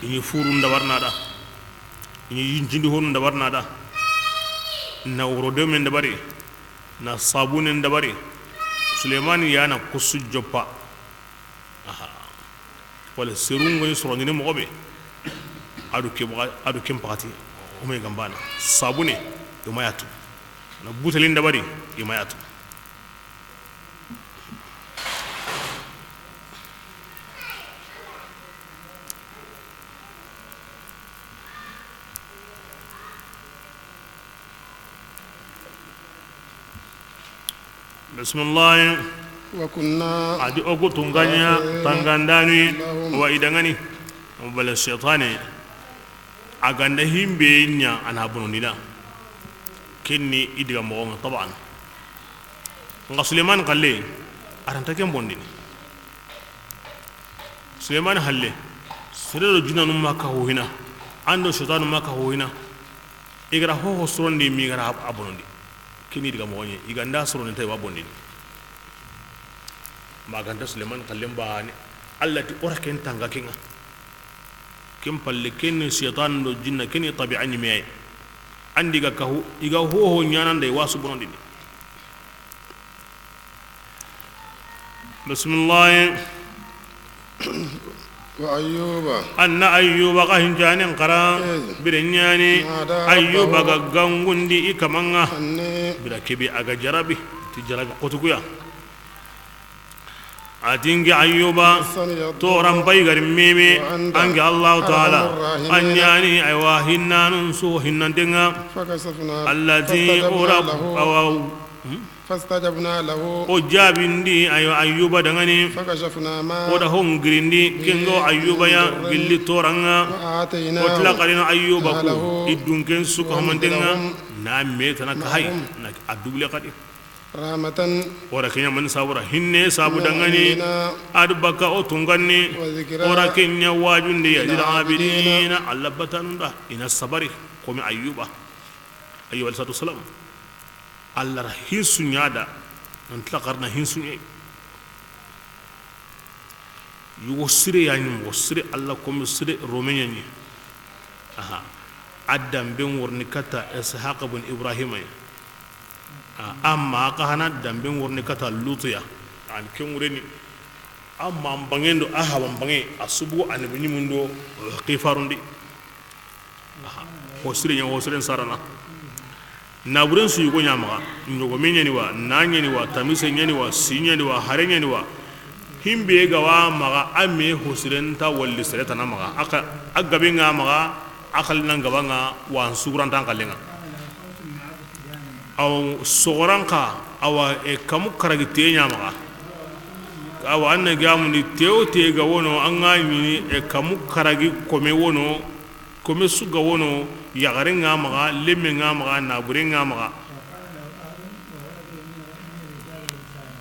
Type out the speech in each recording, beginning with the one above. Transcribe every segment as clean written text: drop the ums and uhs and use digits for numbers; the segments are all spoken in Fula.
ini furun da warnada ini yinjindi honun da warnada na urode men da bari na sabunen da bari Suleiman yana kusu joppa wala serungo ni soroni mo gobe adu kem pakati o me gambana sabune imayatu na butelin da bari imayatu bismillah wa kunna adi ogo tunganya tangandani wa idangani bala shaytani aganda himbe nya ana bununila kenni idiga mo taban nga Suleiman qalle aranta kem bondini Suleiman halle sirero junanu maka hohina ando shaytanu maka hohina igara ho sorondi mi gara abunundi kenni idiga mo nya iganda sorondi tay wa bondini maganda Suleiman kallem baani Allah ti ora ken tanga kinga kem palle ken shaytan do jinna ken tabi'ani me andi ga kahu iga ho nyana ndai wasu bonondi bismillah wa ayyuba anna ayyuba qahin janin qara birenyani ayyuba ga gangundi ikamanga bira kebi aga jarabi ti jarabi qotukuya atingi ayyuba toran baygar meme angi Allah ta'ala anyani aywa hinnanun su hinnandenga allati urab aw fastajabna lahu o jabindi ayyuba dangani fakashafna ma o da hongirindi kengo ayyuba ya billi toranga o tlaqalina ayyuba ko idunken su ko mandenga na metana kai na adubule qadi rahmatan ora kenya man sabura hinne sabu dangani adbaka o tungani ora kenya wajunde ya dil abidina allabatanda ina sabari komi ayyuba ayyuba sallallahu salam allah hinsunyada an tlaqarna hinsunye yugo sire yani sire allah komi sire romenya ni adam ben worni kata ishaq ibn ibrahim amma kahana damben worni kata lutuya an kenwureni amma bangendo wan bange asubu anabini mundo qifarundi hosire nya hosire sarana naburen su yugo nyama nyogo menyani wa nanyani wa tamise nyani wa sinyani wa harenyani wa himbe gawa maga ame hosiren ta walli sereta na maga aka agabe nga maga akal nan gaba nga wa suguran tan kallenga aw sogoranka awa kamu karagite nyama awa anna gamu ni teo te ga wono anga ni kamu karagi kome wono kome suga wono yagare nga maga lemme nga maga nabure nga maga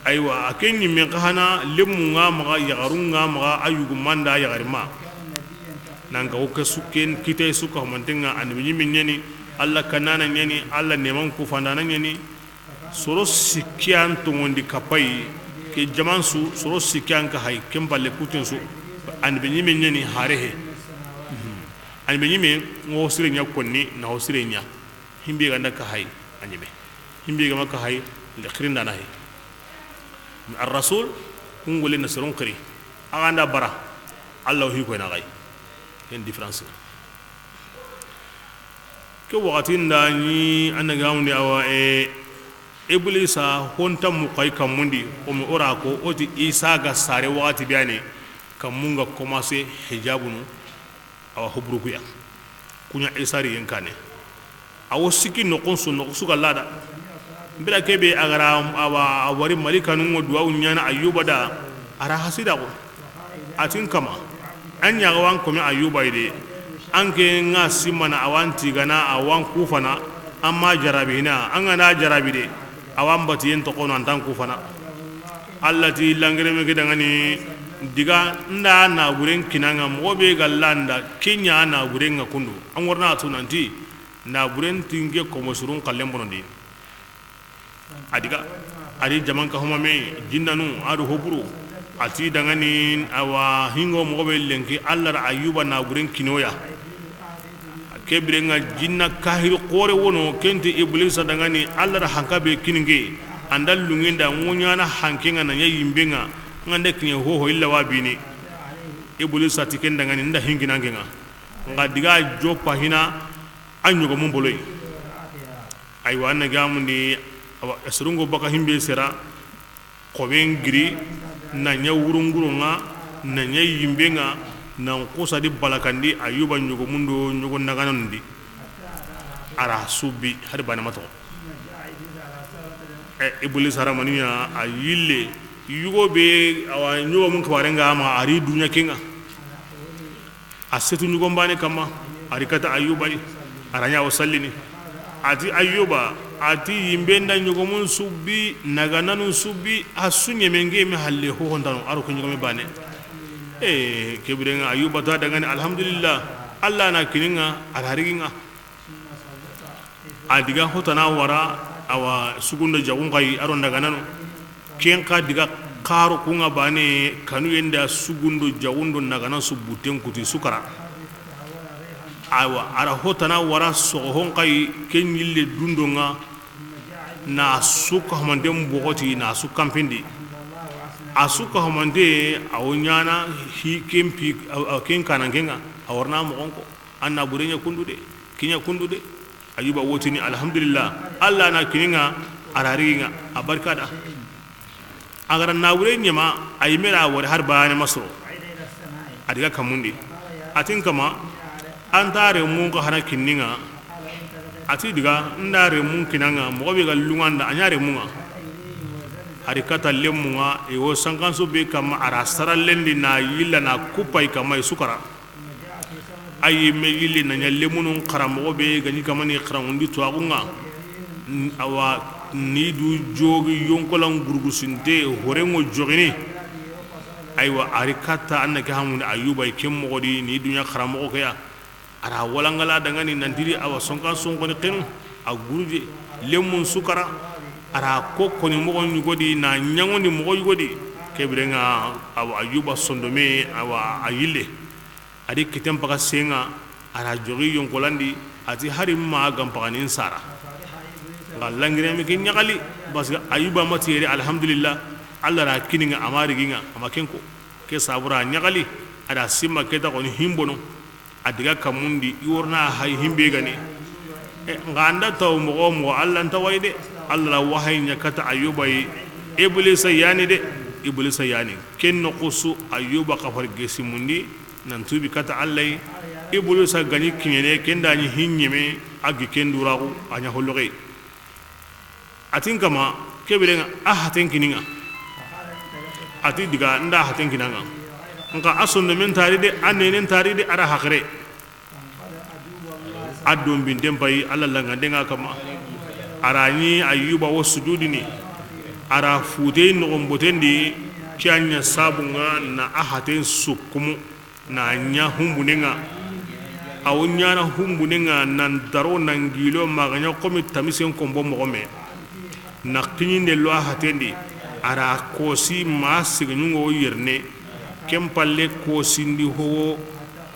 aywa akenni me kahana lemmu nga maga yagaru nga maga ayugu manda yagarima nanga o kesuken kite suka mantenga anbi nyini Allah kanana nyani Allah neman ku fandana nyani soro sikyan to ngondi kapai ke jaman su soro sikyan ka hay kemballe kutin su an be nyime nyani harehe an be nyime ngo sire nya konni na o sire nya himbe ga ndaka hay anyime himbe ga maka hay le khirinda na hay ar rasul kungole na soron kari aganda bara Allah hi ko na gai en difference ke wakati ndani anaga mundi awa iblisa honta mu kai kamundi o mi ora ko oti isa ga sare wakati biane kamunga commencer hijabunu awa hubrukuya kunya isa ri yankane awo siki no konso no suka lada bila kebe agara awa awari malika nun duwa unyana ayyuba da ara hasida ko atin kama anya ga wan komi ayyuba ide anke nga simana awanti gana awan kufana amma jarabina angana jarabide awan batiyen to kono antan kufana allati langere me gidangani diga nda na guren kinanga mobe gallanda kenya na guren nga kundu an warna tunanti na guren tinge ko musurun kallem bonondi adiga adi jaman ka homa me jinnanu adu hoburu ati dangani awa hingo mo be lenki Allah ayuba na gurin kinoya kebirenga jinna kahir qore wono kenti iblis dangani Allah hankabe kininge andal lunginda ngunyana hankinga na yimbenga ngande kinye ho illa wabini iblis ati kendangani nda hingina ngenga ngadiga jopa hina anyugo mumboloy aywa anna gamundi esrungo baka himbe sera koben giri na nya wurungurunga na nya yimbenga na kusa di balakandi ayuba nyugo mundo nyugo naganundi ara subi har bana mato iblis haramaniya ayille yugo be awa nyugo mun kawarenga ma ari dunya kinga asetu nyugo mbane kama ari kata ayuba aranya wasallini ati ayuba ati yimbenda nyugo mun subi nagananu subi asunye menge me halle ho hondano aro ko nyugo me bane kebirenga ayuba ta dangane alhamdulillah Allah na kininga alhariginga adiga hotana wara awa sugunda jagun kai aron daga nanu kenka diga karo kunga bane kanu yenda sugundo jagundo nagana subuten kuti sukara awa ara hotana wara sohon kai kenyille dundonga na suka hamandem bogoti na sukampindi asuka hamande awnyana hi kempi ken kanangenga awarna mo onko anna burenya kundude kinya kundude ayuba wotini alhamdulillah Allah na kininga araringa abarkada agara na burenya ma aymera war har baane masro adiga kamundi atin kama antare mun ko hana kininga ati diga ndare mun kinanga mo be galunganda anyare munga harikata lemunga ewo sankanso be kama ara saralendi na yilla na kupai kama isukara ayi me yille na nyalemunu karamo be gani kama ni kharamundi tuagunga awa ni du jogi yonkolan gurgusinte horengo jogini aywa harikata annaka hamun ayuba kemmo godi ni dunya karamo ko ya ara walangala dangani nandiri awa sankanso ngoni ken a guruje lemun sukara ara ko ni mo nyugodi na nyangondi mo yugodi kebirenga awa ayuba sondome awa ayile adi kitem paka senga ara jogi yonkolandi ati hari ma gam pakanin sara ngallangire mi kin nyagali parce que ayuba matire alhamdulillah Allah ra kininga amari ginga amakenko ke sabura nyagali ada simma keta ko ni himbono adiga kamundi yorna hay himbe gani nganda taw mo Allah ntawayde Allah wahay nyakata ayuba iblis yani de iblis yani ken noqusu ayuba kafar gesimundi nan tubi kata Allah iblis gani kinyene ken dani hinyeme agi ken durago anya hologe atin kama kebirenga haten kininga ati diga nda haten kinanga nka asondo men taride anenen taride ara hakre adum bindem bayi Allah langa denga kama arani ayuba wo sujudini ara fude no ombotendi kyanya sabunga na ahaten sukumu na nya humbunenga awunya na humbunenga nan daro nan gilo maganya komi tamisen kombo mogome na kinyinde lo ahatendi ara kosi masignungo yerne kempalle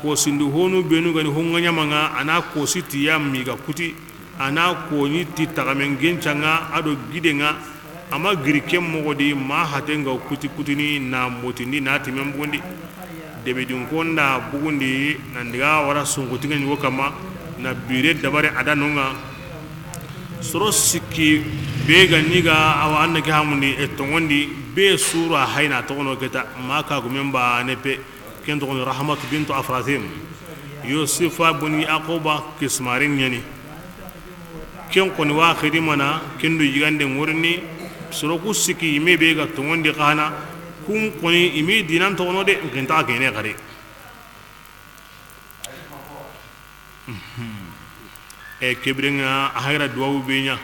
kosindi honu benu gani honganya manga ana kosi tiyam miga kuti ana ko ni ti tagamen gencanga ado gidenga ama grikem mogodi ma hatenga kutini na motindi na timem bundi debe dun konda bugundi nandiga wara sungutinga ni kama na bire dabare adanonga soro sikki be ganiga awa annake hamundi etongondi be sura hayna tono keta maka gumemba nepe kento rahmat bintu afratim yusufa buni aquba kismarin yani ken koni wa khidimana kendo yigande ngorni soro ku siki me be ga tongondi kana kun koni imi dinan tono de ngenta gene gare kebrenga ahira duwa benya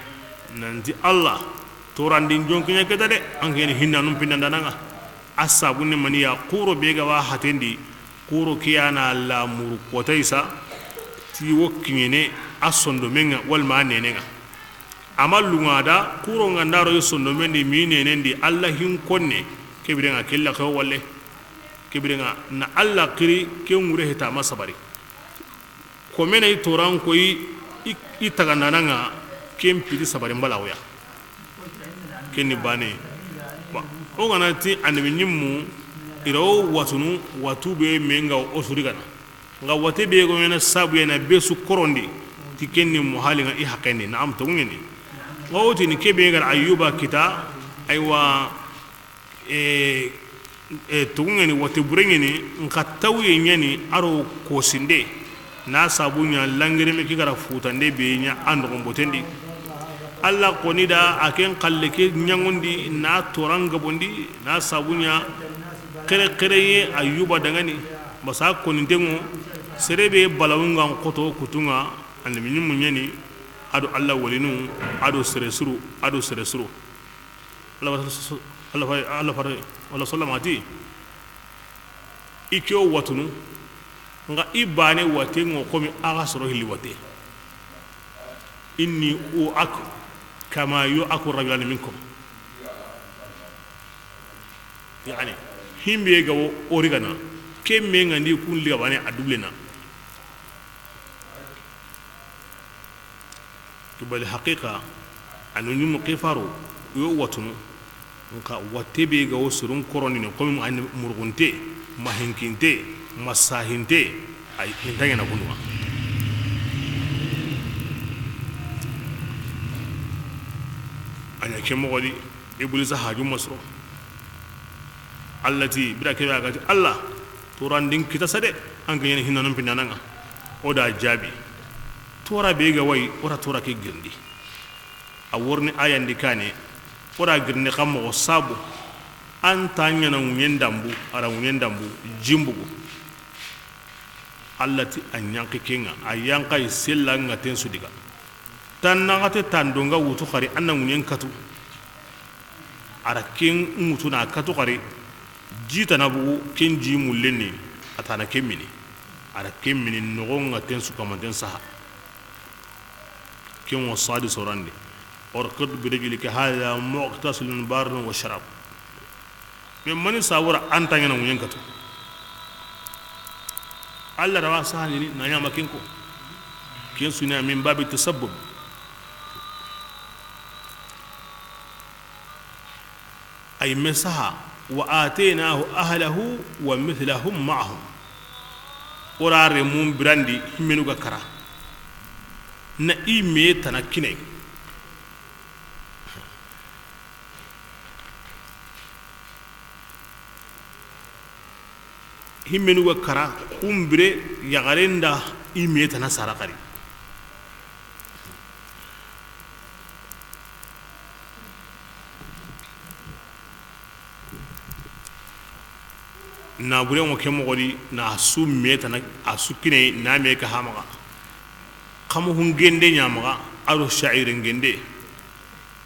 nanti Allah torandin jonkinya keta de angeni hinna num pindananga asabunne maniya quro be ga wa hatendi quro kiyana la muru kotaisa ti wokkine asondo menga wal ma nenenga amalunga da kuro ngandaro yosondo mendi mi nenendi Allah hin konne kebirenga kella ko walle kebirenga na alla kiri ke ngure heta masabari ko menay toran ko i tagananga kem pidi sabari mbalawya kenni bane ba o ganati annabi nyimmu iro watunu watube menga osurigana nga wate be go mena sabu yana besu korondi ti kenni muhalinga i hakeni na am to ngeni wawti ni kebe gar ayuba kita aywa to ngeni wate burengeni nka tawye nyani aro ko sinde na sabu nya langere me kigara futande be nya ando mbotendi alla konida aken kalleke nyangondi na toranga bondi na sabu nya kere ayuba dangani basa konintengo serebe balawunga koto kutunga annabi nyimmu nyani ado alla walinu ado seresuru Allah sallamati ikyo watunu nga ibane wate ngo komi aga soro hili wate inni uak kama yu'aku rajulan minkum yani himbe ga origana kemme ngandi kun liga bane adublena bal haqiqa anu nyum qifaru yo watunu nka watebe ga wosurun koroni ne ko mu an murgunte mahinkinte masahinte ay hintanya na kunwa anya kemo wali iblis haju masro allati birake ga Allah turandin kita sade an ga yen hinanun pinananga oda jabi tora be ga way ora tora ke girndi a worni ayandi kane ora girni kammo sabu an tanya na munyen dambu ara munyen dambu jimbugo allati anyanke kenga ayanka isella ngaten sudiga tan nagate tandonga wutu khari anna munyen katu ara ken mutu na katu khari jita na bugu ken ji muleni atana kemini ara kemini nogonga ten su kamanten saha كم وصادي سوراني أركض برجلك هذا مغتسل بارد وشراب من من ساورا أنت ينا وينكتو الله روا سهلني نيا مكينكو كين سنا من باب التسبب أي مسها وآتيناه أهله ومثلهم معهم ورار مون براندي منوغا كرا na ime tana kine himmenu wa kara umbire yagarenda ime tana sarakari na bure mo kemo gori na su me tana asukine na me ka hamaga kamu hungende nyamaga aro sha'ire ngende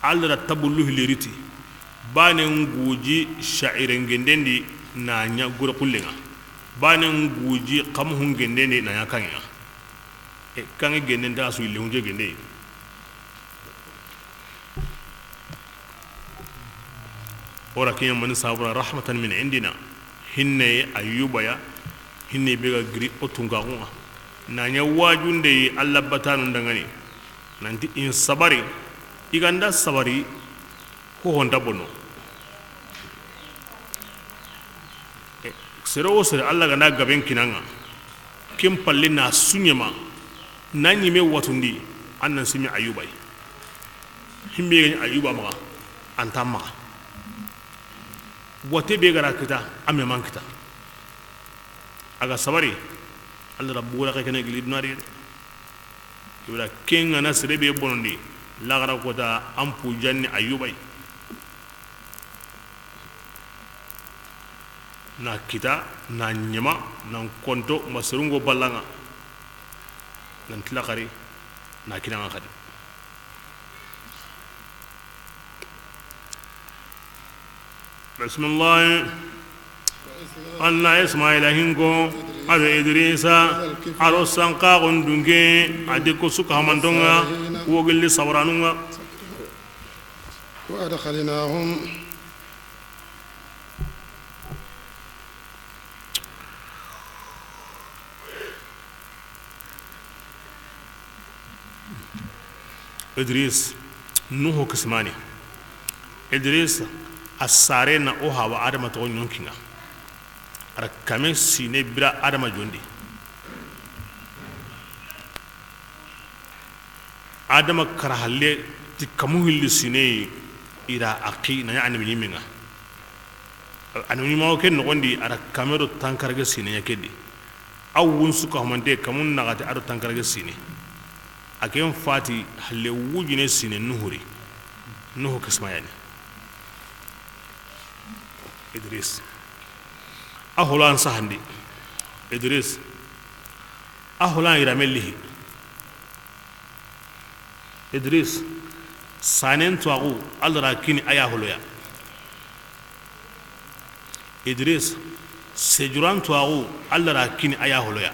alla tabulluhi liriti bane nguji sha'ire ngende ndi na nya gura kullenga bane nguji kamu hungende ndi na yakanga e kange gende nda su ile hunje gende ora kinya man sabra rahmatan min indina hinne ayuba ya hinne bega gri otunga ngwa nanya wajunde Allah batanu ndangani nanti in sabari iganda sabari ko honda bono sero sere Allah ganda gaben kinanga kim palle na sunyema nanyi me watundi annan simi ayubai himbe ayuba ma antama wote be gara kita ame man kita aga sabari Allah rabbura ka kana gilid nari kibra kenga na serebe bonondi lagara kota ampu janni ayubai na kita na nyema na konto masurungo balanga nan tilakari na kinanga kadi bismillah Allah ismail hingo ado idrisa ado sanqa gondunge adiko suka hamandonga wogilli sawranunga wa adkhalnahum idris nuhu kismani idris asare na o hawa adama to nyonkinga ara kame sine bira adama jondi adama karahalle ti kamu hilli sine ira aqi na yani minga anu ni ma ken nogondi ara kamero tankarge sine yakedi awun suka humande kamun nagati ado tankarge sine aken fati halle wujine sine nuhu kismayani idris ahulan sahandi idris ahulan iramellihi idris sanen tuagu alra kini ayaholoya idris sejuran tuagu alra kini ayaholoya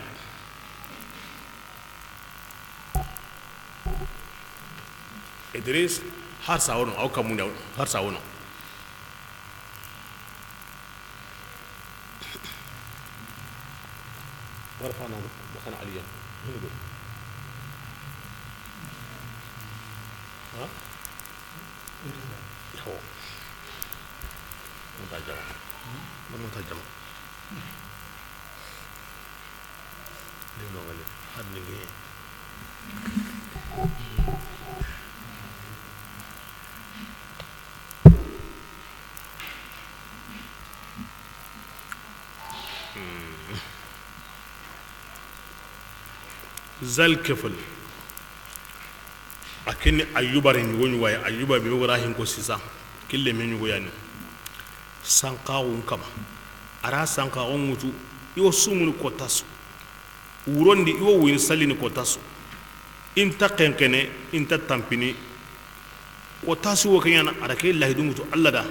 idris har sawono aw kamunda har sawono warfana bakana aliya ha ho mutajama lino ngale hadningi zal kefal akini ayuba ren woni way ayuba be warahin ko sisa kille men yugo yani sankawun kama ara sankawun mutu iwo sumuni ko tasu urondi iwo win salini ko tasu inta kenkene inta tampini ko tasu wo kanyana ara ke lahidu mutu alla da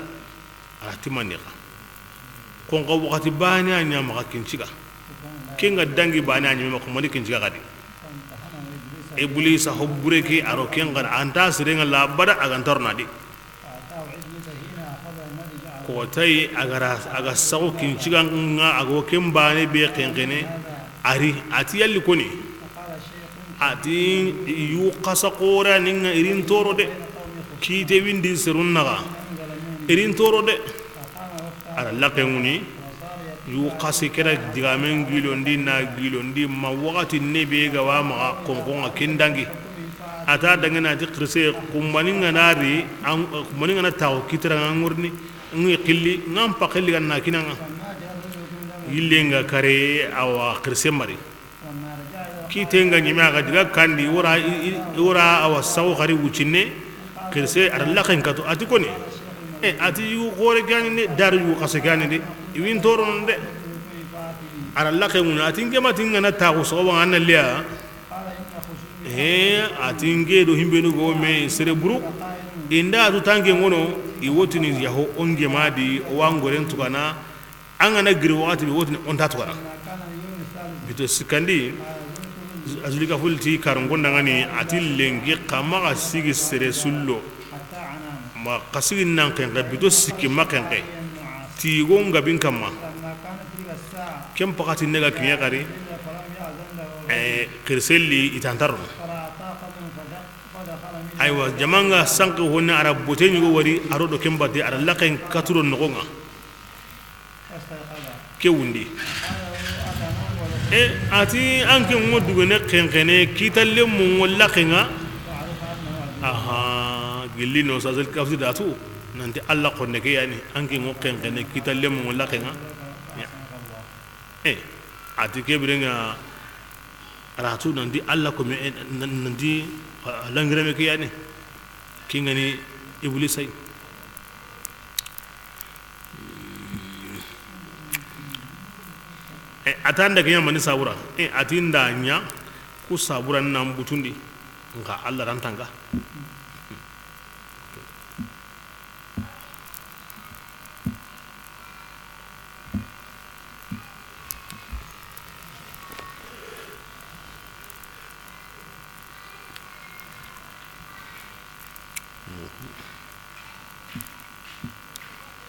ara timaniqa kon ko wakati bani anya maka kinciga kinga dangi bani anya maka mani kinciga gadi iblis hobbureki aro kengan anta sirenga labada agantorna di ko tay aga sago kinciga nga ago kembane be kenkene ari ati yalli koni ati yu qasaqora ninga irin toro de kite windi serunnaga irin toro de ara laqenguni yu qasi kera digamen gilondi na gilondi ma wakati nebe ga wa ma konkonga kindangi ata dangana ti qirse kumbaninga nari an kumbaninga na taw kitira ngurni ngi qilli ngam pa qilli ganna kinanga yillenga kare awa qirse mari kitenga nyima ga diga kandi wora awa saw khari wucine qirse ar laqen katu atikoni ati yu gore gani ne dar yu qase gani de iwin toron de ara laqe mun atinge matinga na tagu so wa anna liya atinge do himbe no go me cerebru inda to tange ngono i wotini yaho onge madi o wangoren tukana angana giri wati be wotini on tatugana bito sikandi azulika fulti karongonda ngani atillengi kama sigi sere sullo ma kasigin nan kan bito sikki makanke ti gonga bin kama kem pakati nega kinya kari kirselli itantar aywa jamanga sanki honna arab bote nyugo wari arodo kembade ara laqen katuro nogonga ke wundi ati anke ngodugo ne kenkene kitalle mo laqenga aha gilli no sazal kafti datu nanti alla konne ke yani anke ngo kenkene kitalle mo laqenga ati ke birenga ratu nanti alla ko me nanti langre me ke yani kingani iblisai atanda ke yamani sabura atinda nya ku sabura nan butundi nga alla rantanga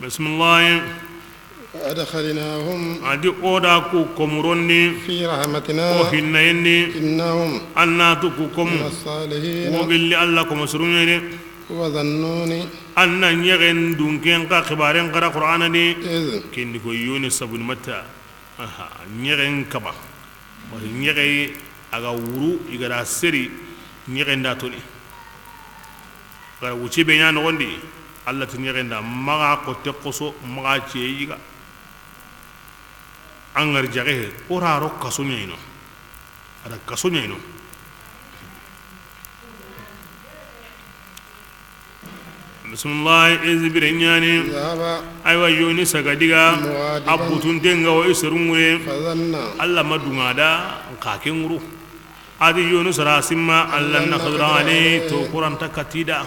بسم الله وأدخلناهم adi oda ku komuronni في o رحمتنا hinnayenni إنهم annatu ku من komu الصالحين wogilli allah komo surunyede وظنون anna nyegen dunken ka khibaren qara qur'ana ni إذ kendi ko yoni sabun mata aha nyegen kaba o nyege aga wuru igara seri nyegen da toni gara wuci be nyano gondi allah tin nyegen da maga ko tekkoso maga ce yiga angar jage ora ro kaso nyino ada kaso nyino bismillah izbirinyani ذهب aywa yoni sagadiga abutun denga o iserumure فظن allah madunga da kake nguru adi yoni sarasimma allah na khadra ali to qur'an takatida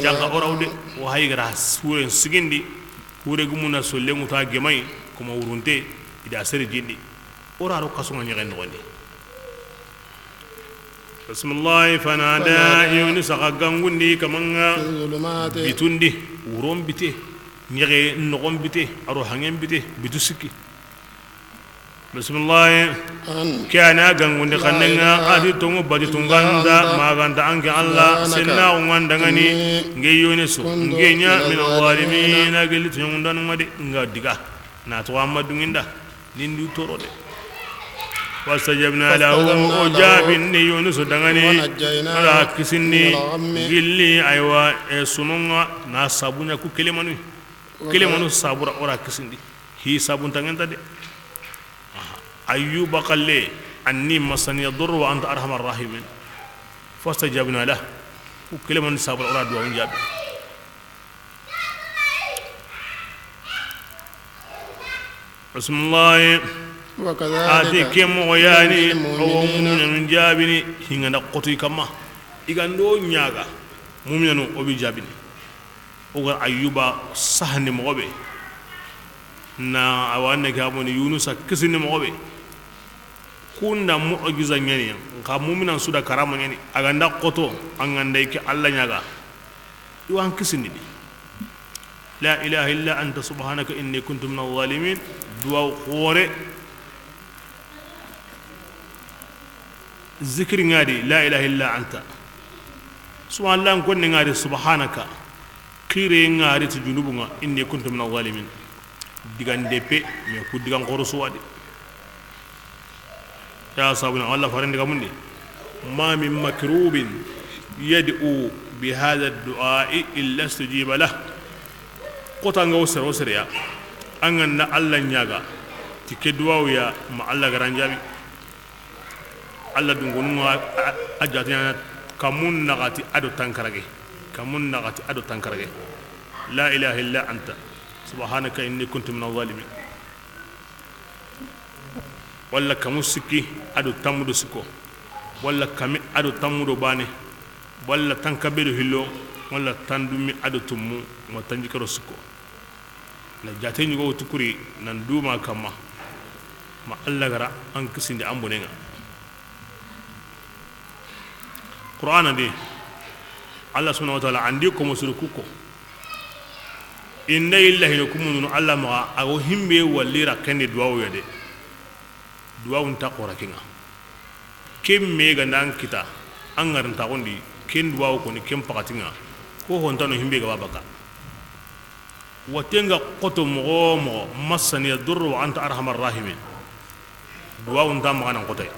janga orawde o haygara suren sigindi hure gumuna solle muta gemay kuma urunte ida sere jindi ora ro kaso ngani ren woni bismillah fanada yoni sagagangundi kamanga في الظلمات bitundi uron bite nyege nogon bite aro hangen bite bitu sikki bismillah أن kana gangundi kannenga adi tongo badi tunganda maganda anke allah senna unganda ngani nge yoneso nge nya min zalimin ageli tunganda ngade ngadiga na to amadunginda nindu torode wastajabna lahu ujabin yunus dangani ala kisini gilli aywa sununga na sabunya ku kelemanu sabura ora kisindi hi sabun tangenta de ayyuba qalle anni masani yadur wa anta arhamar rahimin fastajabna lahu ku kelemanu sabura ora duwa unjabi bismillah ati kemo yani o mu'minun jabini hinga na qoti kama igando nyaga mu'minun obi jabini o gar ayyuba sahni mobe na awanne ga mon yunus kisini mobe kunda mu'jiza nyani ka mu'minan suda karama nyani aganda qoto anganda ke alla nyaga iwan kisini la ilaha illa anta subhanaka inni kuntu minadh zalimin duwa qore ذكر غادي لا اله الا انت سبحان الله كون غادي سبحانك كيري غادي تجنوبنا اني كنت من الظالمين ديغان ديبي مي كو ديغان قرسو وادي يا صابنا الله فرند غامندي ما من مكروب يدعو بهذا الدعاء الا استجيب له قطان غوسر وسريا ان الله نياغا تيكي دعاو يا ما الله غرانجابي Allah dungunu ajatnya kamun nagati adu tankarage la ilaha illa anta subhanaka inni kuntu minadh zalimin walla kamusiki adu tamudo siko walla kami adu tamudo bane walla tankabedo hillo walla tandumi adu tummu mo tanjikaro siko na jate nyugo tukuri nan duma kama ma Allah gara an kisinde ambonenga Qur'an de Allah subhanahu wa ta'ala andi ko musurukuko inna illahi lakum Allah ma ago himbe wallira kende duwawo yade duwawun ta qora kinga kemme ga nan kita an garin ta gondi ken duwawo ko ni ken pakatinga ko hontano himbe ga babaka watenga qoto mo masani yadurru wa anta arhamar rahimin duwawun ta magana qotay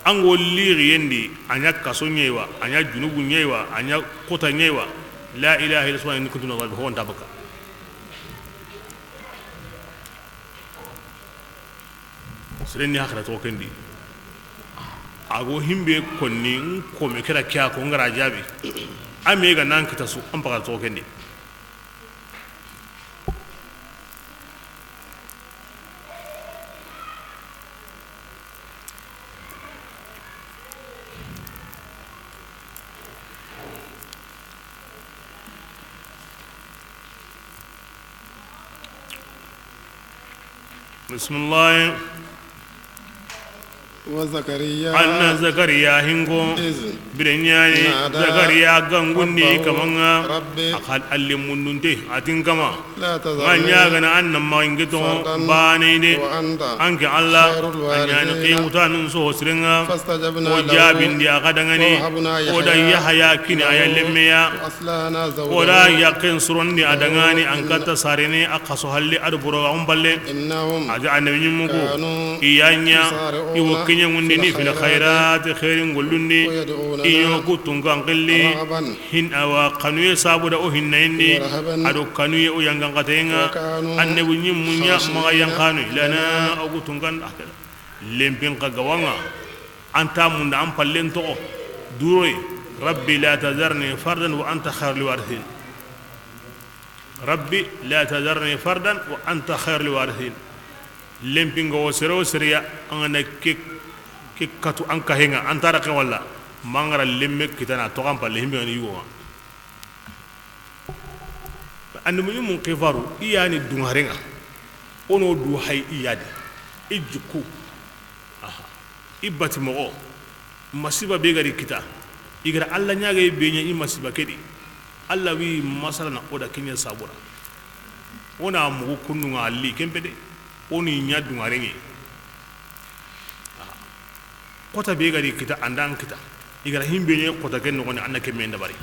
ango liri yendi anya kaso nyewa anya junubu nyewa anya kota nyewa la ilaha illa subhanahu kuntu min adh-dhalimin honta baka sirenni hakra to kendi ago himbe konni ko me kera kya ko ngara jabi ame ga nan kita su an baka to kendi بسم الله وزكريا anna zakariya hingo إذ birenyani نادى zakariya gangundi ربه kamanga رب akal allimundunte atin kama لا manya تذرني gana anna mangito فردا bane de وأنت anke Allah خير anyani الوارثين qimutanun so srenga فاستجبنا o له jabin dia kadangani ووهبنا o da yahya kini ayalemmeya وأصلحنا o da زوجه yakin suronni adangani ankata sarene akaso halli adburo umballe إنهم aja annabi mugo كانوا iyanya يسارعون iwokkinya في ngundini fil khairat khairin gollundi ويدعوننا iyo kutungan qilli رغبا hin awa kanuye sabuda o hinnaindi ورهبا ado kanuye o yangan qatenga وكانوا annabi nyimmunya خاشعين maga yankanu lana o kutungan akala lempin qagawanga anta munda am pallen to duroi rabbi la tazarni fardan wa anta khairul warithin rabbi la tazarni fardan wa anta khairul warithin lempingo wo seriya angana ke katu anka henga antara ke walla mangara lemme kitana to kam palle himbe ni yuwa andu mun kifaru iyani dungarenga ono du hay iyadi ijuku aha ibati mo masiba be gari kita igara alla nyaaga be nya masiba kedi alla wi masala na oda kinya sabura ona mu kunu ngali kempede oni nya dungarenga kota be gari kita andan kita igara himbe nya kota ken no annake men dabari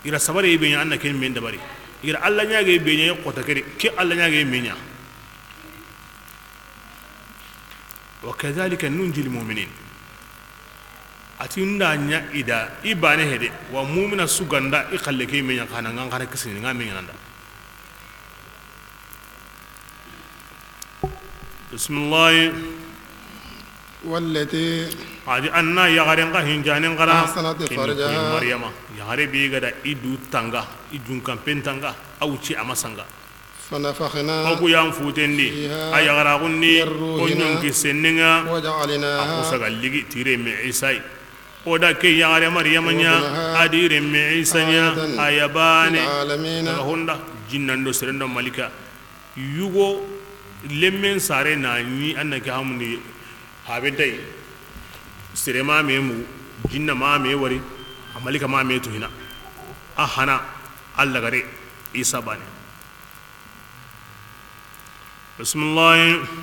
ira sabare be nya annake men dabari ira alla nya ga be nya kota kedi ke alla nya ga menya wa kadhalika nunjil mu'minin atinda nya ida ibane hede wa mu'mina suganda ikalle ke menya kana ngana kisini ngame nanda bismillah والتي adi anna yagaren ka hinjanen kara أحسنت فرجها maryama yagare bi gada idu tanga idun kampen tanga awci amasanga فنفخنا oku yan futendi فيها ayagara kunni من روحنا onyon kisenninga وجعلناها akusaga ligi tire me isai oda ke yagare maryama nya وابنها adire me isanya آية ayabane للعالمين daga honda jinnando serendo malika yugo lemmen sare na ni annake hamni habintai sire ma me mu jinna ma me wari amalika ma me tuhina ahana Allah gare isa bane bismillah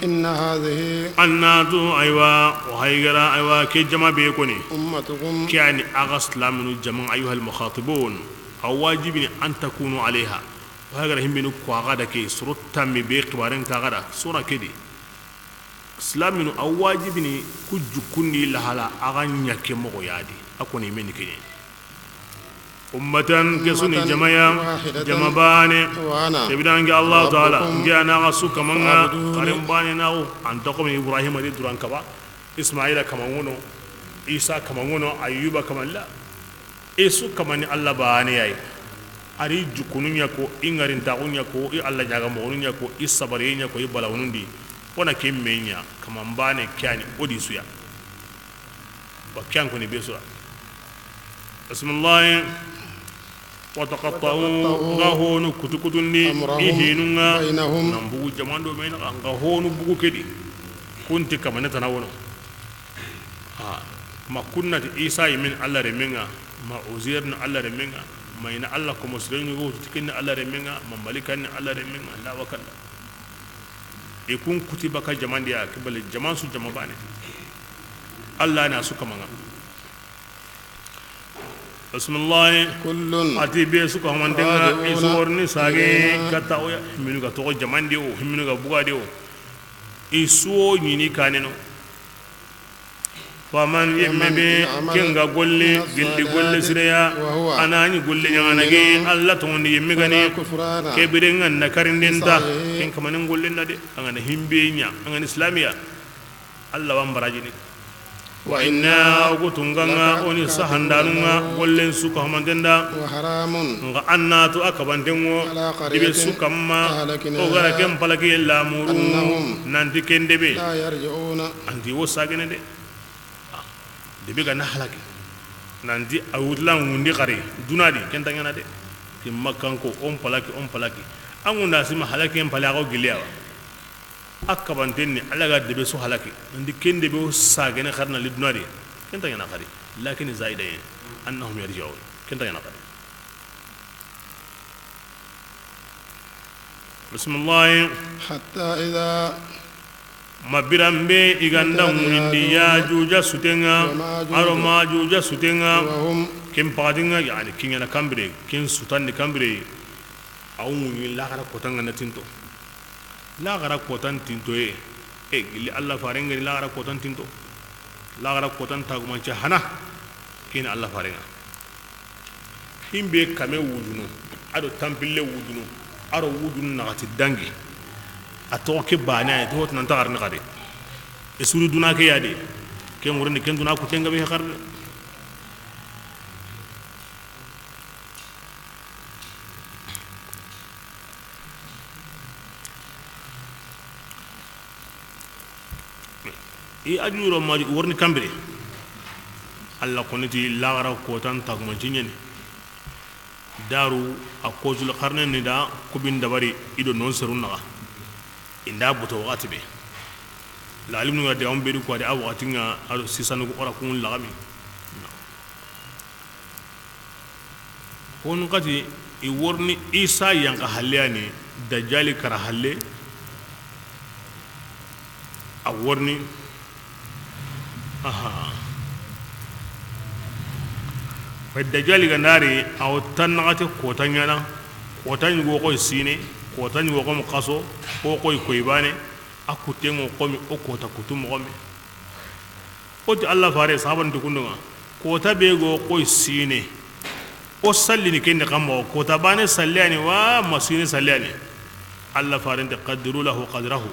إن هذه annatu aywa wa haygara aywa ke jama be ko ni أمتكم كان أغسل من الجماعة أيها المخاطبون أو واجب أن تكونوا عليها وهذا هم بنو كواغدا كي سرط تام بيق بارن تاغدا سورة كدي إسلام من أو واجب ني كج كوني لهلا أغنيا كمو يادي أكوني من كني أمة كسوني جماعة جماباني وأنا تبدأ أنك الله تعالى ربكم أنك أنا غسوك منا فاعبدوني. قريم باني ناو أن تقوم إبراهيم دي دران كبا إسماعيل كمانونو إيسا كمانونو أيوب كمان لا إيسو كمان الله باني أي ari jukununya ko ingarin tagunya ko I Allah jaga monunya ko I sabarinya ko I balawundi ona kemmenya kamambane kyani odi suya wa kyan ko ni besura bismillah wa taqatta'u ngahonu kutukutunni أمرهم ihinunga بينهم nambugu jamando mena ngahonu bugu kedi kunti kamane tanawono ha ma kunnati isa min Allah remenga ma uzirna Allah remenga ma ina Allah ko muslimin go tikinna Allah remenga ma malikan Allah remenga la wakalla e kun kutiba ka jamandi ya kibale jaman su jama bane Allah na su kamanga bismillah كل atibe su ko mandenga isorni sage kata o himinu ga to jamandi o himinu ga bugade o isuo nyini kaneno faman yembe kenga golle gilli golle sireya anani golle nyanage Allah to ndi yemme gane كفرانا kebire nganna karindenta ken kamanen golle nade angana himbe nya angana islamiya Allah wambaraji ni wa inna gutunganga oni sahandanunga gollen su ko hamandenda وحرام nga annatu akabandengo على dibe قرية su kamma أهلكناها o gara kem palaki lamuru أنهم nanti kendebe لا يرجعون anti wo sagene de dibe ga na halaki nanti awutlan wundi qari dunadi kenta ngana de ti makkanko on palaki angunda sima halaki en palago gilewa akabantenni alla ga debe su halaki ndi ken debe sagene kharna lidnari ken tanya nakari lakin zaidain annahum yarji'un ken tanya nakari bismillah حتى إذا mabirambe iganda ngindi ya juja sutenga aro ma juja sutenga وهم ken pagadinga yani kingena kambire ken sutanni kambire awuni la gara kotanga na tinto la gara kotan tinto e gili alla farenga la gara kotan tinto la gara kotan taguma ci hana ken alla farenga himbe kame wudunu ado tampille wudunu aro wudunu nagati dangi atoke bana e to nan tagar ni gade e suru duna ke yade ken wurni ken duna ko tenga be xar i ajuro ma wurni kambire alla koniti lagara ko tan tagma jinyani daru a kojul qarnen ni da kubin dabari ido non serun naga inda buto wakati be la alim nga de on be ko de a wakati nga ado sisanu ko ora kun lagami hon kati i worni isa yanka halyani dajjali kara halle a worni aha fa dajjali ganari aw tanagati ko tanyana ko tan go ko sine ko tan go ko qaso ko koy bane akutengo ko mi o ko ta kutum ko mi o ti allah fare sahaban to kundunga ko ta be go ko sine o salli ni kende kammo ko ta bane sallani wa masine sallani allah fare de qaddiru lahu qadrahu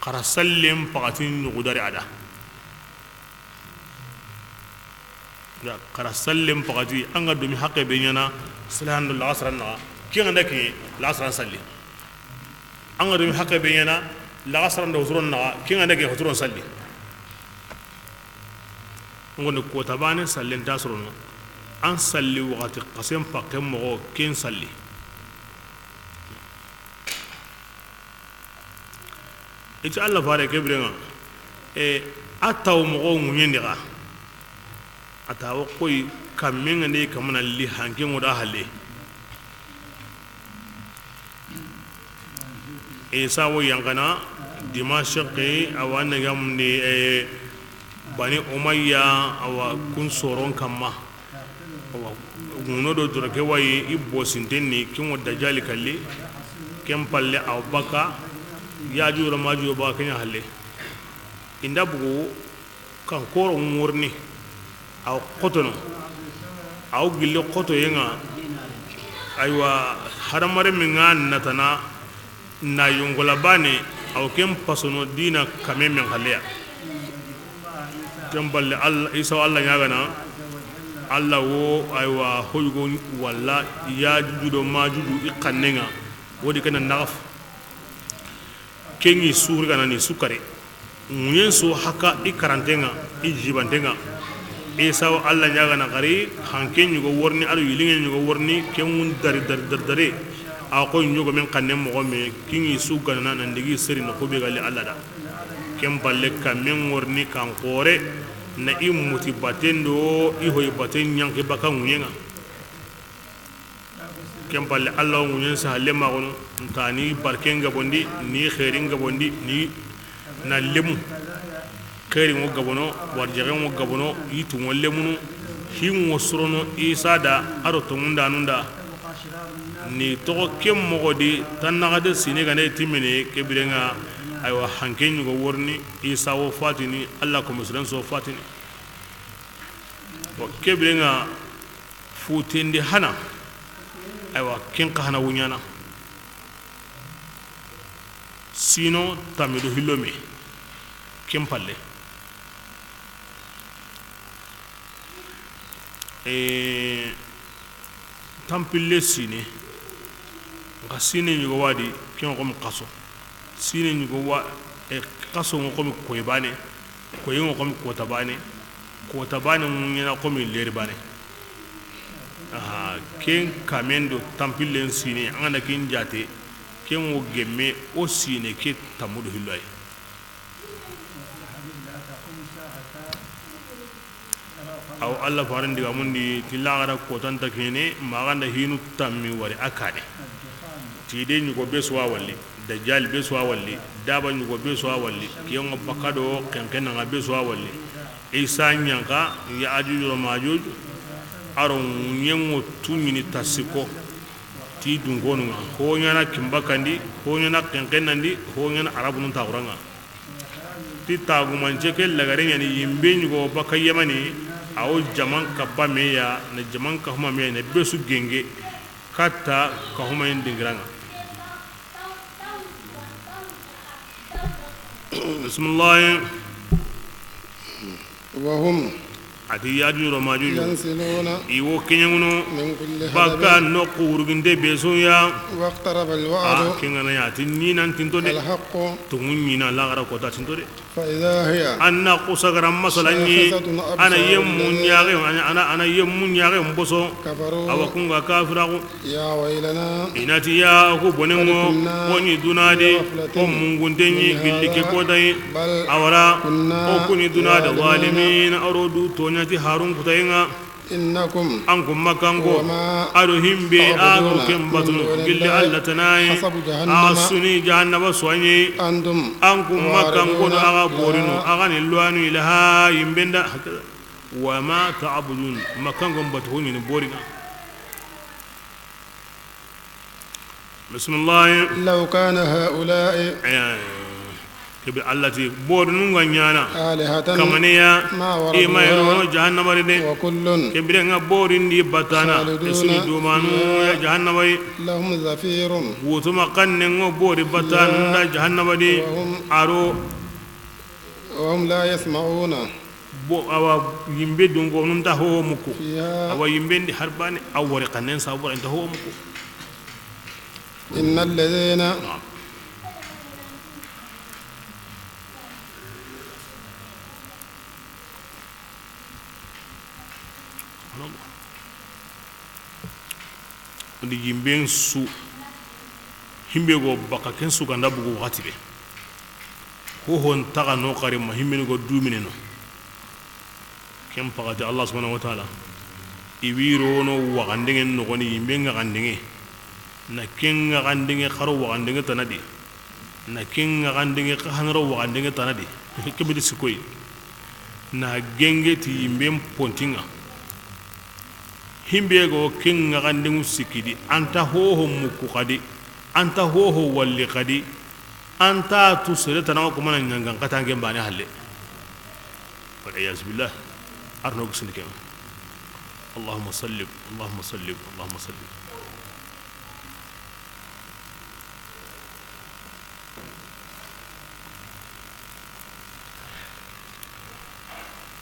qara sallim faqatin qudari ada ya qara sallim faqati anga dumi haqqe be nyana sallallahu alaihi wasallam ki nganda ki la asran salli anga dumi haqqe be nyana la asran do zuron na ki nganda ki zuron salli ngone ko ta bane sallen tasrono an salli waqti qasem pakem mo ken salli ita Allah fare kebrenga e ataw mo ngunyendira ataw koy kamenga ne kamana li hanke mo da halle e sawo yangana dimashqi awana gamni e bani umayya awa kun soron kamma awa nguno do durake wayi ibbo sintenni kin wadda jali kalle ken palle abaka ya jura maju ba kanya halle inda bugo kan koro murni aw qotono aw gille qoto yenga aywa haramare min ngan natana na yongola bane aw kem pasono dina kame men halle kem balle Allah isa Allah nyaga na Allah wo aywa hoygo walla ya judo majudu ikannenga wodi kana nagaf kengi suri kana ni sukare munyen so haka ikarantenga ijibantenga isa Allah nyaga na gari hanken yugo worni ado yilingen yugo worni kemun dari a ko nyugo men kanem mo me kingi su kana nan digi seri no ko be gali Allah da kem balle kamen worni kan kore na imuti batendo i hoy baten nyanke baka nguyenga kem balle Allah nguyen sa halle ma gono ntani barkenga bondi ni khairinga bondi ni na lemu khairi mo gabono warjere mo gabono yitu mo lemunu hinwo surono isa da aro to munda nunda ni to kem mo godi tan nagade sine gane timene kebirenga aywa hanken go worni isa wo fatini Allah ko muslim so fatini wa kebirenga futindi hana aywa ken ka hana wunyana sino tamido hilome kem palle tampille sine nga sine nyugo wadi ken ko mqaso sine nyugo wa qaso ngo ko ko yebane ko yingo ko tabane ngena ko mi leri bane aha ken kamendo tampille sine anga kin jate ken wo gemme o sine ke tamudu hilay aw alla faran diga mundi tilagara ko tan takene maganda hinu tammi wari akade ti de nyugo beswa walli dajjal beswa walli daba nyugo beswa walli kiyon bakado kenken nga beswa walli isa nyanka ya ajuju majuj aron nyengo tumini tasiko ti dungonu ho nyana kimbakandi ho nyana kenken nandi ho nyana arabu nun tawranga ti tagu manche ke lagare nyani yimbe nyugo bakayamani aw jaman kappa meya na jaman kahuma meya na besu genge kata kahuma indingranga bismillah وهم ati yadu ro majuju ينسلون iwo kenyanguno من كل baka حدب no kurginde besu ya واقترب الوعد kengana ya tinina tinto de الحق tungunyina lagara ko ta tinto de فإذا هي anna qusagaram masalani ana yemmun yaage ana yemmun yaage mboso كفروا awakunga kafiraku يا ويلنا inati ya ko bonengo woni dunade o mungundenyi gillike kodai بل awara كنا o kuni dunade zalimin arodu tonyati harun kutayenga إنكم ankum makango وما ado himbe ago kembatu gilli alla tanai حسب جهنم asuni jahannaba soanye أنتم ankum makango واردون aga borino لها aga ni luanu ilaha yimbenda wa ma ta'budun makango mbatu honi ni borina bismillah لو كان هؤلاء kebe allati borinu nganyana آلهة kamaniya ما ima yero وردوها jahannaba de وكل kebire nga borindi batana خالدون esuni dumanu ya jahannaba لهم زفير wutuma kanne ngo bori batan da jahannaba di aro وهم لا يسمعون bo awa yimbe dungo nun ta ho muku فيها awa yimbe ndi harbani awore kanen sabu enta ho muku إن الذين ndi yimbe su himbe go baka ken su ganda bugu wakati be ho hon taga no kare ma himbe go dumine no kem pagati Allah subhanahu wa ta'ala iwiro no wagandingen no goni yimbe nga gandinge na ken nga gandinge kharo wagandinge tanadi na ken nga gandinge khanro wagandinge tanadi kebidi sikoy na genge ti yimbe pontinga himbe go ken nga gandingu sikidi anta ho muku kadi anta ho walli kadi anta tu sere tanaw ko manan ngangan katange mbane halle wa iyaz billah arno gusnike اللهم صل اللهم صل اللهم صل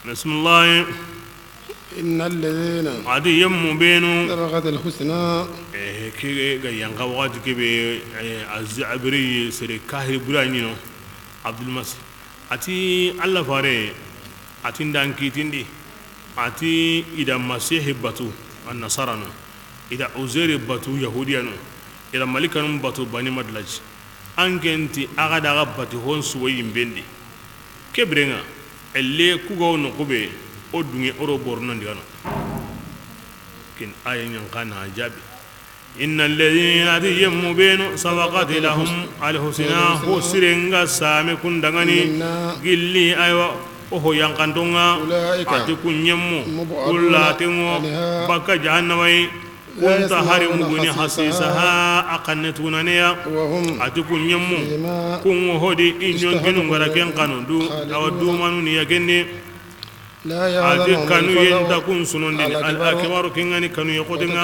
بسم الله إن الذين عادي يم بينو سبقت الحسنى كي ينقى وقت كي الزعبري سري كاهر برانينو عبد المسيح أتي الله فاري أتي دانكي تندي أتي إذا مسيح باتو النصارى إذا أزير باتو يهوديانو إذا ملكانو باتو بني مدلج أنكنتي أغاد أغباتي هون سوي يمبندي كبرنا اللي كوغو نقوبي odunge oro borno ndigano kin ayen yankana jabi innal ladina yammu bainu sabaqati lahum alhusna husringa same kundangani gilli aywa oho yankandonga ati kunyemmu kullatingo baka jahannamai kunta hari muguni hasisaha aqannatunaniya ati kunyemmu kun hodi inyon kinu ngaraken kanu du awdu manu ni yakenne adi kanu yenda kun sunondi al-akbaru kingani kanu yakodinga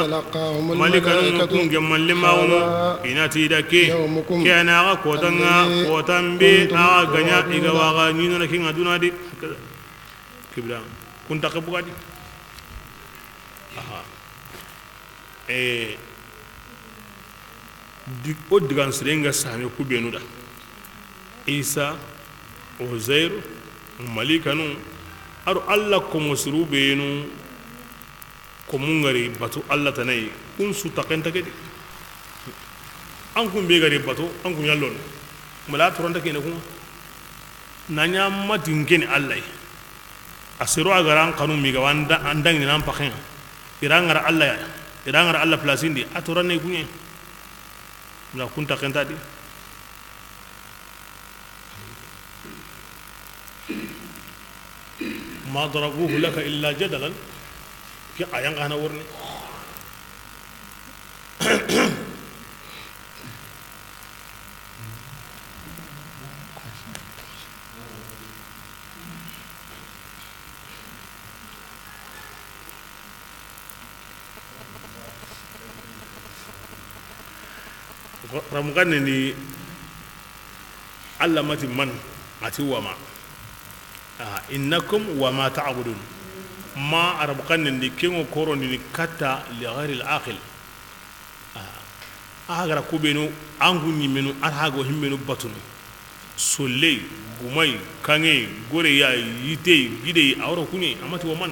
malikanu kun gemalle maunu inati dake kana ga kodanga kotambe a ganya iga waga nyino na kinga dunadi kibra kun takabugadi aha di odigan srenga same kubenuda isa uzair malikanu aro alla ko musru benu ko mungari batu alla tanai kun su takenta kedi an kun be gari bato an kun yallon mala turonta kene kuma nanya matin kene Allah asiro agaran kanu mi ga wanda andang ni nan pakin irangara Allah plasindi aturan ne kunye na kunta kenta di ma darabuhu laka illa jadalan ki ayang ana warni ramukan ni Allah mati man ati wama innakum wama ta'budun ma arabukan ni kengo koro ni kata li ghairi al-aqil agara kubenu angu nyimenu arhago himmenu batunu solle gumai kange gore ya yite gide awro kunye amati waman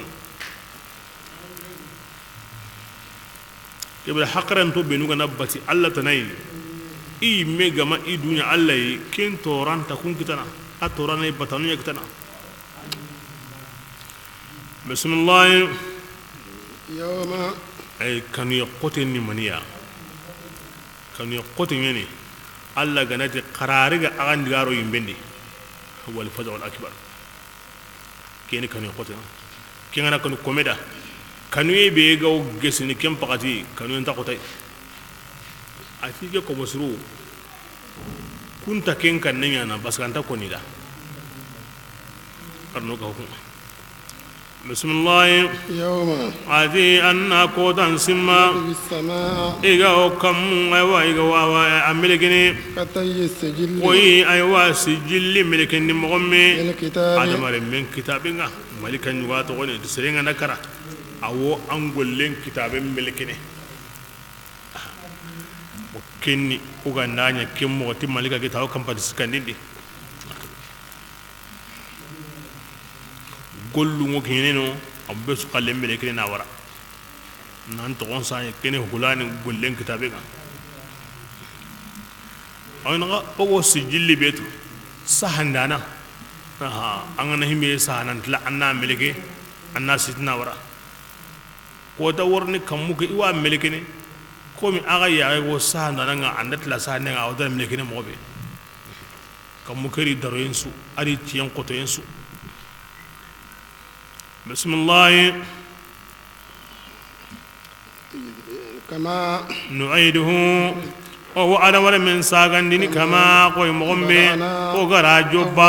kebra haqran to benu ga nabati Allah tanai i mega ma i dunya Allah yi ken toranta kun kitana a torana yi batanu ya kitana bismillah yawma ay kan yaqutin ni maniya kan yaqutin yani Allah ga nati qarari ga agan digaro yimbendi wal fajr al akbar ken kan yaqutin ken ana kan komeda kanu be ga gesini kem pakati kanu enta kotai ati ke ko musru kunta ken kan nanya na baskanta ko ni da arno ga hukum bismillah yawma adi anna ko dan simma bis samaa iga o kam ay wa iga wa amile gene katay sijil koy ay wa sijil milikin ni mogomme el kitab adamare men kitabinga malikan wa to ne serenga nakara awo angollen kitaben milikine kenni uga nanya kemmo ti malika ke taw kam padis kandindi gollu ngo keneno abbe su kalle mele kene na wara nan to on sa kene hulani gollen kitabe ga ayna ga ogo sijilli betu sahandana angana himbe sahanan tla anna meleke anna sitna wara ko da warni kammuke iwa meleke ne komi aga yaay go sahanda nga andat la sahanda nga awdal melekine mobe kam mukari daro yensu ari tiyan qoto yensu bismillah kama nu'iduhu wa huwa adam wala min sagandini kama koy mogombe o gara jobba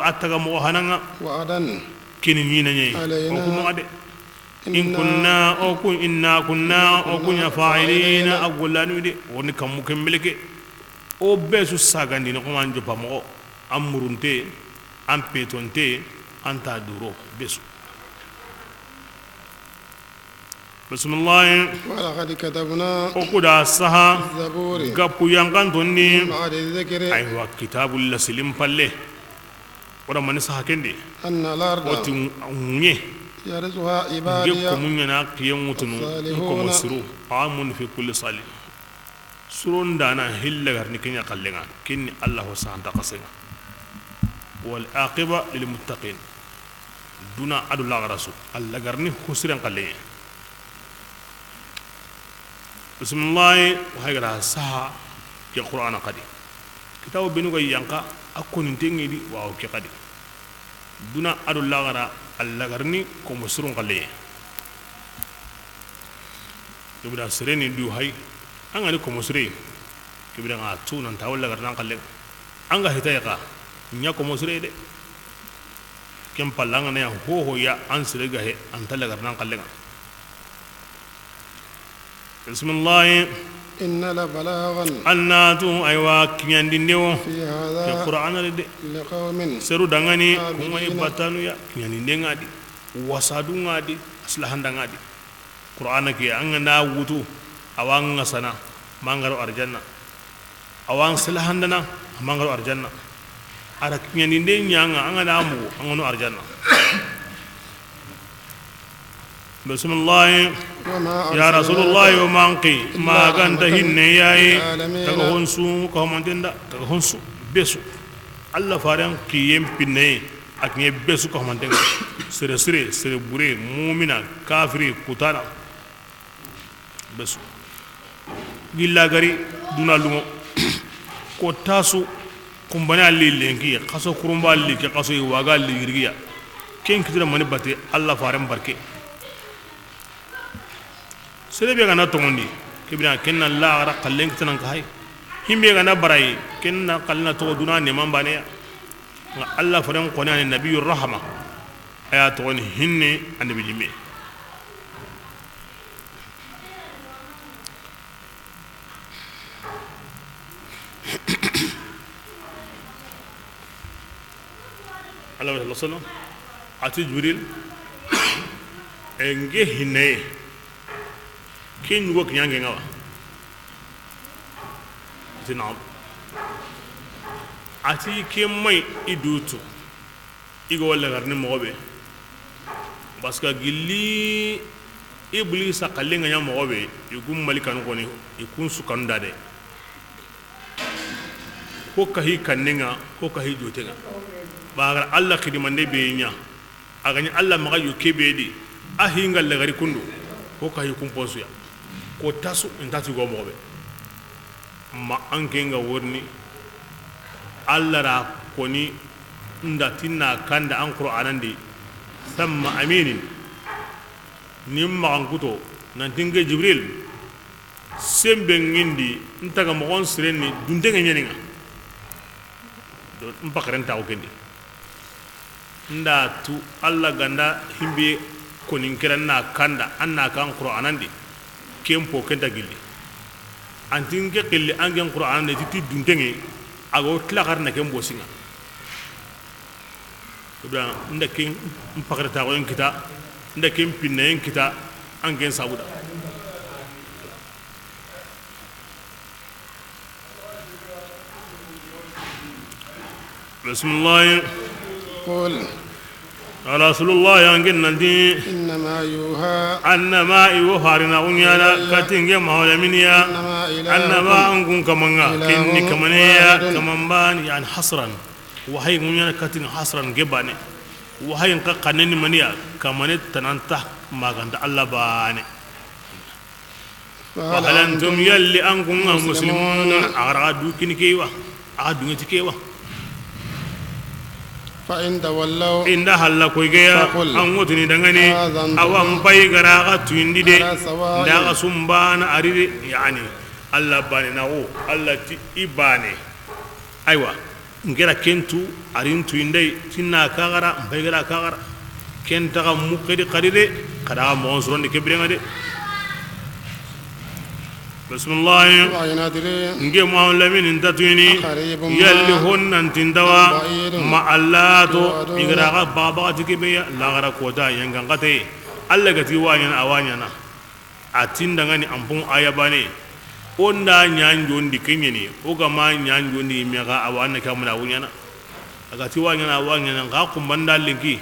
attaga mo hananga wa adan kini ni nanye o ko mo ade in kunna o kun inna kunna o kun ya fa'ilina agulanu de woni kam mu kembeleke o besu sagandi no man jopa mo amurunte am petonte anta duro besu bismillah wala qad katabna o kuda saha zaburi gapu yankan tonni ma'ad dhikri ay wa kitabul laslim palle wala man saha kende anna larda o tin unye yarzuha ibadiya gekko munyana kiyen mutunu ko musru amun fi kulli salih surun dana hilla garni kenya kallenga kinni Allah santa qasenga wal aqiba lil muttaqin duna adu la rasul Allah garni husran kallenga bismillah wa hayra saha ya qur'ana qadi kitabu binu ga yanka akoni tengi di wa o qadi duna adu la gara Allah garni ko musrun qalle ibda sireni du hay an ani ko musri kibira nga tunan tawalla garnan qalle an ga hitaya ka nya ko musri de kem pallanga ne ho ya an sire ga he an talla garnan qalle bismillah inna la balaghan annatu aywa kinyandindewo fi ke hadha qur'ana de liqaumin seru dangani kumani batanu ya kinyandinde ngadi wasadu ngadi aslahanda ngadi qur'ana ke an na wutu awan sana mangaro arjanna awan slahandana mangaro arjanna ara kinyandinde nyanga an na mu an no arjanna bismillah وما ya rasulullah أرسلناك wa manqi ma ganta hinne yayi للعالمين. taga honsu ko mantenda taga honsu besu alla faran kiyem pinne ak nye besu ko mantenga sere bure mu'mina kafiri kutana besu gilla gari duna lungo ko tasu kumbani alli lenki kaso kurumba alli ke kaso yi waga alli yirgiya ken kitira mani bate alla faran barke sere be gana tongondi kibina kenna la ara kallen kitanan kai himbe gana barai kenna kallina to duna ne man bane nga alla faran qona ne nabiyur rahma aya to ni hinne annabi jimme Allah wa sallam ati jibril enge hinne kin wo kyange ngawa tinam ati kemai idutu igo wala garne mobe baska gilli iblis akalenga nya mobe igum malikan ko ni ikun su kanda de ko kahi kannenga ko kahi jotenga bagar Allah khidimande be nya agani Allah maga yuke be di ahinga le gari kundu ko kahi kumposu ya ko tasu intati go mobe ma ankenga worni Allah ra koni nda tinna kanda an qur'anan di samma aminin nimma ankuto nan tinga jibril sembe ngindi ntaga mo on sirenni dundenga nyeninga do mpakaren taw kendi nda tu Allah ganda himbe konin kiran na kanda anna kan qur'anan di kempo kenta gilli antin ke qilli angen qur'an ne titi dundenga ago tlakar na kembo singa ibra ndakin mpakarta ko kita ndakin pinne kita angen sabuda bismillah قل رسول الله يانجن ندي إنما يوحى أنما يوحرنا غنيانا كتنجي مهولا منيا أنما أنكم كمانا كني كمانيا كمان يعني حصرا وهي غنيانا كتن حصرا جباني وهي انك قنني منيا كمان تنانتا ما كنت الله باني وهل أنتم يلي أنكم مسلمون أغرادو كني كيوا أغرادو كيوا فإن تولوا إن هلا كويجيا أموتني دعني أو أم باي غراغة تويندي ده دا سومبان أريد يعني الله باني ناو الله تيباني أيوة نجرا كنتو أرين تويندي تنا كغرا باي غرا كغرا كنتا مكدي قريدة كذا مونسرون دي كبرنا ده بسم الله نجي معلمين انتتويني يلي هون انتندوا مع الله تو إغراق بابا تكبيا لغرا كوتا ينغنغتي الله كتي وانينا أوانينا أتندغاني أمبون آياباني onda nyanjo ndi kenyeni oga ma nyanjo ndi mega awana kamuna wunyana agati wanyana wanyana ga kumbanda linki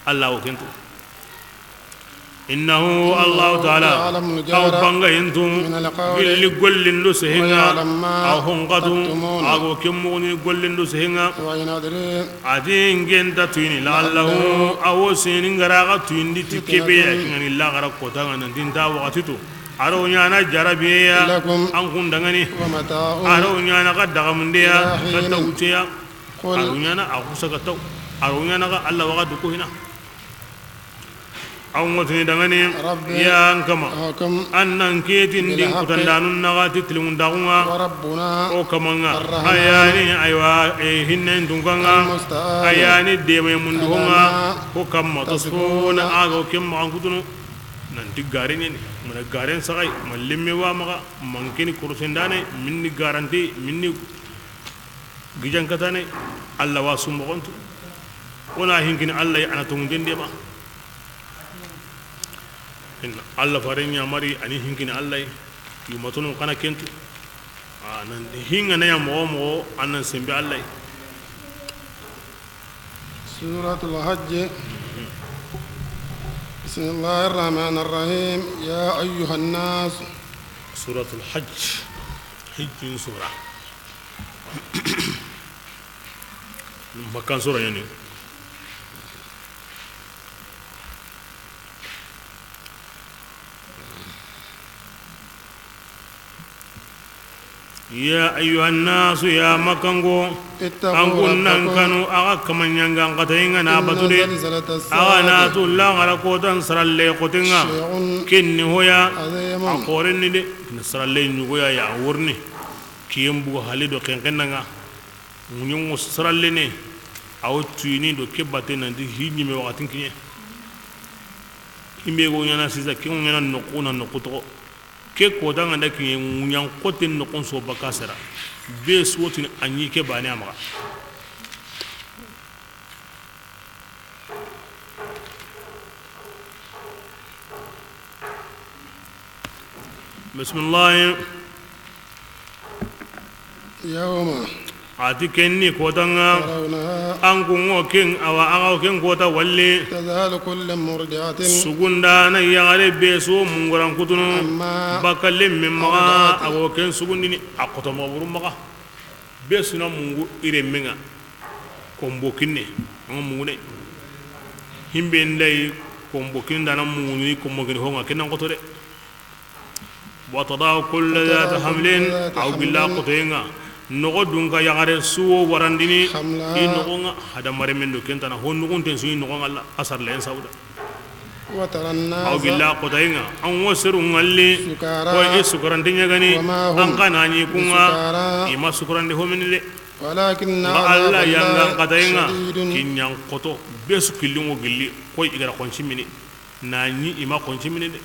Allah wakentu إنه الله تعالى أو بانغا ينتم باللي قول لندو سهنا أو هنقدو أو كموني قول لندو سهنا عدين جنتا تويني لعله أو سينين غراغا توين دي تكيبيا كنغني لا غراغ قوتاغا ننتين تا وقتتو أرو نيانا جرابيا أنكم دغني أرو نيانا قد دغمنديا قد دوتيا أرو نيانا أخوصا قطو أرو نيانا الله وقدكو هنا أو متني دعني يا أنكما أن كيتين دين كتندانون نغاتي تلمون دعونا أو كمانا أياني أيوا هنن تونغانا أياني ديمي مندونا أو كم تصفون أو كم عنكتنو nanti garin ini mana garin sakai malimmi wa maka mangkini kurusendane minni garanti minni gijan katane Allah wa sumbo kontu ona hinkini Allah ya anatung dende ba Allah farenya mari ani hinkini Allah yumatunu kana kentu anan hinga na ya mo anan sembe Allah suratul hajj بسم الله الرحمن الرحيم يا أيها الناس سورة الحج حج سورة مكان سورة يعني يا أيها الناس يا مكانغو اتقوا ربكم كانوا أغا كمان ينغان قتين أنا إن بطري زلزلة أغا الساعة ناتو الله على قوتان سر اللي قتنا شيء كني هويا عظيم أقورني دي نسر اللي نغويا يا ورني كيم بو حالي كنغا ونيو سر اللي ني أو تيني دو كباتين ندي هيني مي وقتين كني إمي غويا نسيزا كيم غويا نقونا نقطو ke ko danga da kin nyan kotin no konso bakasara be swotin anyi ke bani amaka bismillah يوم ati kenni ko danga ترونها angu ngoken awa aga ken ko ta walli تذهل كل مرضعة sugunda na yare be so munguran kutunu أما bakalim mimma awo ken sugundini akoto maburu maka be suna mungu ire menga kombo kinne mungu ne himbe ndai kombo kinda na mungu ni kombo kin honga kenan koto de wa tada kullu ذات hamlin aw billah qotenga nogo dunga yagare suwo warandini حملها inogonga hada maremendo kentana honnu gonten su inogonga alla asar len sauda وترى aw الناس billah qotenga an wasiru ngalli سكارى ko isukurandenya gani وما هم an kana ni kunga بسكارى ima sukurande homini de ولكن ba عذاب alla yanga الله qotenga شديد kinyan qoto besu killingo gilli ko igara konchimini na ni ima konchimini de